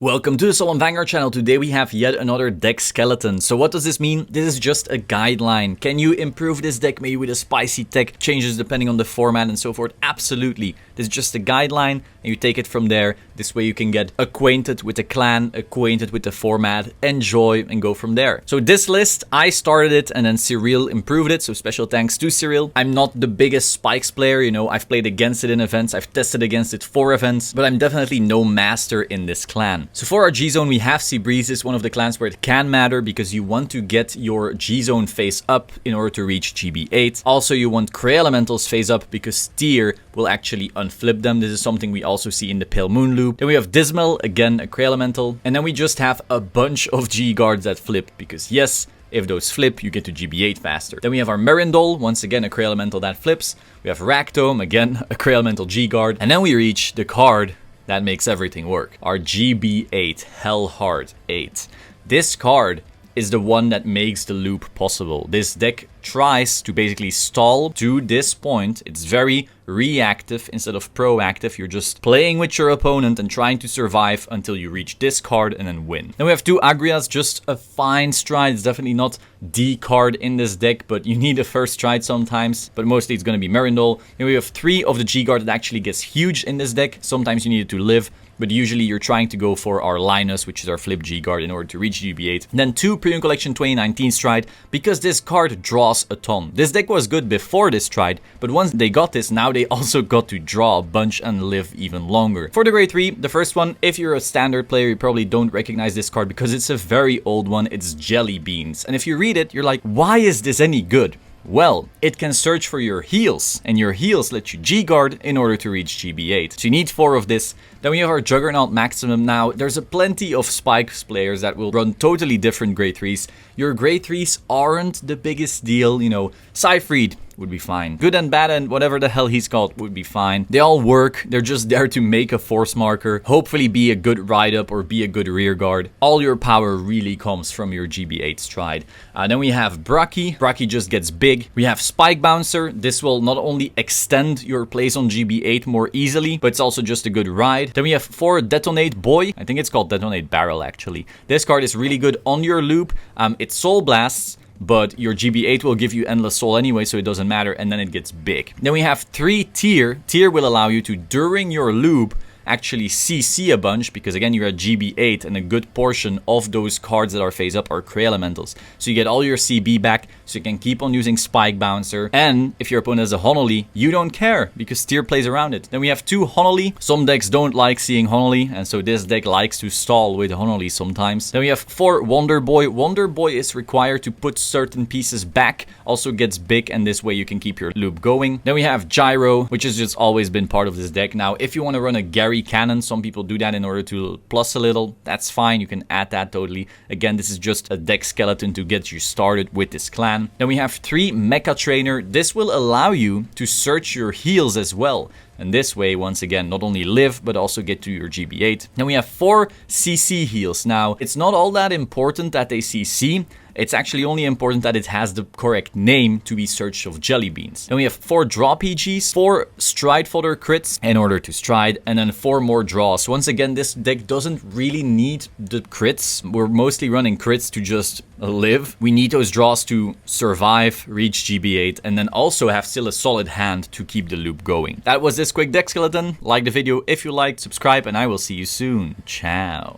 Welcome to the Solemn Vanguard channel. Today we have yet another deck skeleton. So what does this mean? This is just a guideline. Can you improve this deck maybe with a spicy tech changes depending on the format and so forth? Absolutely. This is just a guideline and you take it from there. This way you can get acquainted with the clan, acquainted with the format, enjoy and go from there. So this list, I started it and then Cyril improved it. So special thanks to Cyril. I'm not the biggest spikes player, you know, I've played against it in events, I've tested against it for events, but I'm definitely no master in this clan. So for our G-Zone, we have Seabreeze. This is one of the clans where it can matter because you want to get your G-Zone face up in order to reach GB8. Also, you want Cray Elementals face up because Tier will actually unflip them. This is something we also see in the Pale Moon loop. Then we have Dismal, again a Cray Elemental. And then we just have a bunch of G-Guards that flip because yes, if those flip, you get to GB8 faster. Then we have our Merindol, once again a Cray Elemental that flips. We have Ractome, again a Cray Elemental G-Guard. And then we reach the card that makes everything work. Our GB8 Hellheart 8. This card is the one that makes the loop possible. This deck tries to basically stall to this point. It's very reactive instead of proactive. You're just playing with your opponent and trying to survive until you reach this card and then win. Then we have two Agrias, just a fine stride. It's definitely not the card in this deck, but you need a first stride sometimes. But mostly it's going to be Merindol. And we have three of the G-Guard that actually gets huge in this deck. Sometimes you need it to live, but usually you're trying to go for our Linus, which is our flip G-Guard, in order to reach GB8. And then two Premium Collection 2019 stride, because this card draws a ton. This deck was good before this stride, but once they got this, now they also got to draw a bunch and live even longer. For the grade 3, the first one, if you're a standard player, you probably don't recognize this card because it's a very old one. It's Jelly Beans. And if you read it, you're like, why is this any good? Well, it can search for your heals, and your heals let you G-Guard in order to reach GB8. So you need 4 of this. Then we have our Juggernaut Maximum. Now, there's a plenty of Spikes players that will run totally different grade 3s. Your grade 3s aren't the biggest deal, you know. Cyfried would be fine. Good and Bad and whatever the hell he's called would be fine. They all work. They're just there to make a force marker, hopefully be a good ride up or be a good rear guard. All your power really comes from your GB8 stride. Then we have Braki. Braki just gets big. We have Spike Bouncer. This will not only extend your place on GB8 more easily, but it's also just a good ride. Then we have 4 Detonate Boy. I think it's called Detonate Barrel actually. This card is really good on your loop. It Soul Blasts, but your GB8 will give you endless soul anyway, so it doesn't matter, and then it gets big. Then we have 3 Tier. Tier will allow you to, during your loop, actually CC a bunch, because again you're at GB8 and a good portion of those cards that are face up are Cray Elementals. So you get all your CB back, so you can keep on using Spike Bouncer. And if your opponent has a Honolly, you don't care because Tier plays around it. Then we have 2 Honolly. Some decks don't like seeing Honolly, and so this deck likes to stall with Honolly sometimes. Then we have 4 Wonder Boy. Wonder Boy is required to put certain pieces back, also gets big, and this way you can keep your loop going. Then we have Gyro, which has just always been part of this deck. Now, if you want to run a Gary Cannon, some people do that in order to plus a little. That's fine, you can add that totally. Again, this is just a deck skeleton to get you started with this clan. Then we have 3 Mecha Trainer. This will allow you to search your heals as well. And this way, once again, not only live, but also get to your GB8. Then we have 4 CC heals. Now, it's not all that important that they CC. It's actually only important that it has the correct name to be searched of Jelly Beans. Then we have 4 Draw PGs, 4 Stride Fodder crits in order to stride, and then 4 more draws. Once again, this deck doesn't really need the crits. We're mostly running crits to just live. We need those draws to survive, reach GB8, and then also have still a solid hand to keep the loop going. That was this quick deck skeleton. Like the video if you liked, subscribe, and I will see you soon. Ciao.